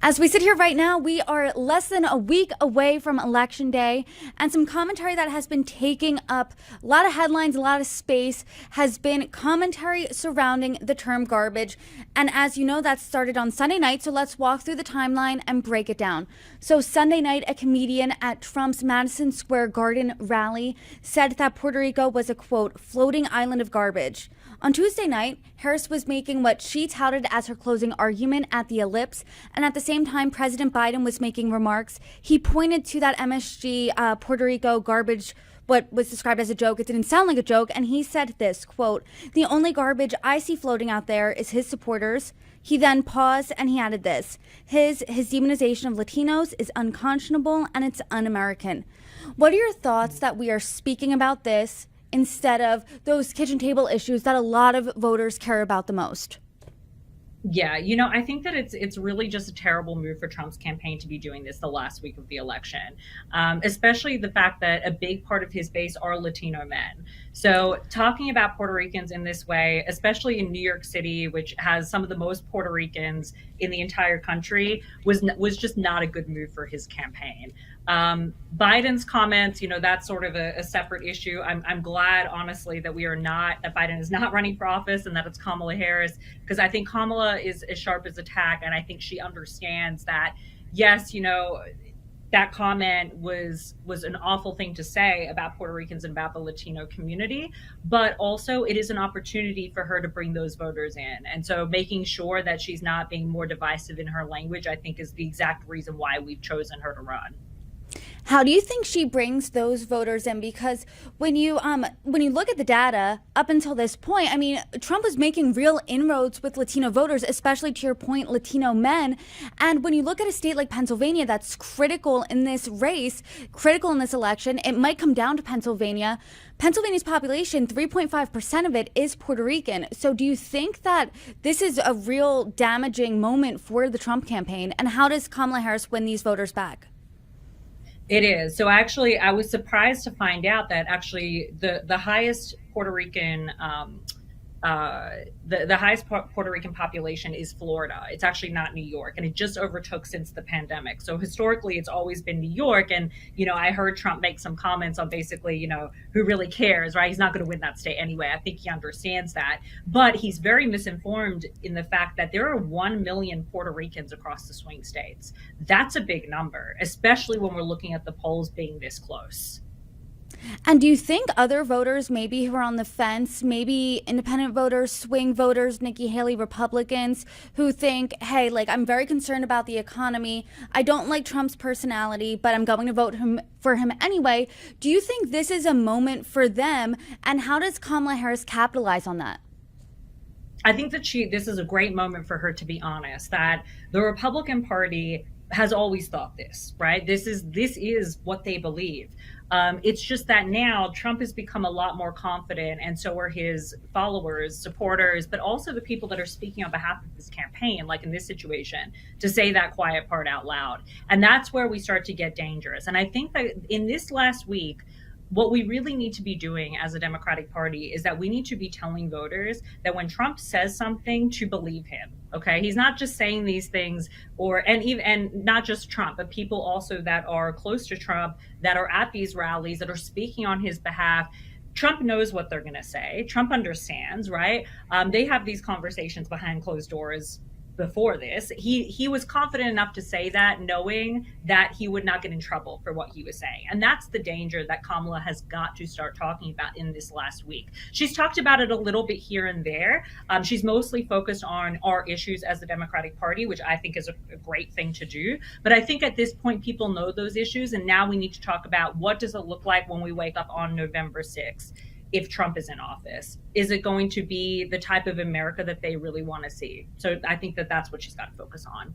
As we sit here right now, we are less than a week away from Election Day, and some commentary that has been taking up a lot of headlines, a lot of space, has been commentary surrounding the term garbage. And as you know, that started on Sunday night, so let's walk through the timeline and break it down. So Sunday night, a comedian at Trump's Madison Square Garden rally said that Puerto Rico was a, quote, floating island of garbage. On Tuesday night, Harris was making what she touted as her closing argument at the Ellipse, and at the same time President Biden was making remarks. He pointed to that MSG Puerto Rico garbage, what was described as a joke. It didn't sound like a joke, and he said this, quote, "The only garbage I see floating out there is his supporters." He then paused and he added this: his demonization of Latinos is unconscionable and it's un-American. What are your thoughts that we are speaking about this instead of those kitchen table issues that a lot of voters care about the most? Yeah, I think that it's really just a terrible move for Trump's campaign to be doing this the last week of the election, especially the fact that a big part of his base are Latino men. So talking about Puerto Ricans in this way, especially in New York City, which has some of the most Puerto Ricans in the entire country, was just not a good move for his campaign. Biden's comments, that's sort of a separate issue. I'm glad, honestly, that Biden is not running for office and that it's Kamala Harris, because I think Kamala is as sharp as a tack, and I think she understands that, yes, that comment was an awful thing to say about Puerto Ricans and about the Latino community, but also it is an opportunity for her to bring those voters in. And so making sure that she's not being more divisive in her language, I think, is the exact reason why we've chosen her to run. How do you think she brings those voters in? Because when you look at the data up until this point, I mean, Trump was making real inroads with Latino voters, especially, to your point, Latino men. And when you look at a state like Pennsylvania that's critical in this race, critical in this election, it might come down to Pennsylvania. Pennsylvania's population, 3.5% of it is Puerto Rican. So do you think that this is a real damaging moment for the Trump campaign? And how does Kamala Harris win these voters back? It is. So actually, I was surprised to find out that actually the highest Puerto Rican the highest Puerto Rican population is Florida. It's actually not New York, and it just overtook since the pandemic. So historically, it's always been New York. And, I heard Trump make some comments on basically, who really cares, right? He's not going to win that state anyway. I think he understands that. But he's very misinformed in the fact that there are 1 million Puerto Ricans across the swing states. That's a big number, especially when we're looking at the polls being this close. And do you think other voters, maybe who are on the fence, maybe independent voters, swing voters, Nikki Haley Republicans, who think, hey, I'm very concerned about the economy, I don't like Trump's personality, but I'm going to vote for him anyway. Do you think this is a moment for them? And how does Kamala Harris capitalize on that? I think that this is a great moment for her to be honest, that the Republican Party has always thought this, right? This is what they believe. It's just that now Trump has become a lot more confident, and so are his followers, supporters, but also the people that are speaking on behalf of his campaign, like in this situation, to say that quiet part out loud. And that's where we start to get dangerous. And I think that in this last week, what we really need to be doing as a Democratic Party is that we need to be telling voters that when Trump says something, to believe him. Okay, he's not just saying these things, and not just Trump, but people also that are close to Trump, that are at these rallies, that are speaking on his behalf. Trump knows what they're going to say. Trump understands, right? They have these conversations behind closed doors. Before this, he was confident enough to say that, knowing that he would not get in trouble for what he was saying. And that's the danger that Kamala has got to start talking about in this last week. She's talked about it a little bit here and there. She's mostly focused on our issues as the Democratic Party, which I think is a great thing to do. But I think at this point, people know those issues. And now we need to talk about, what does it look like when we wake up on November 6th? If Trump is in office, is it going to be the type of America that they really want to see? So I think that that's what she's got to focus on.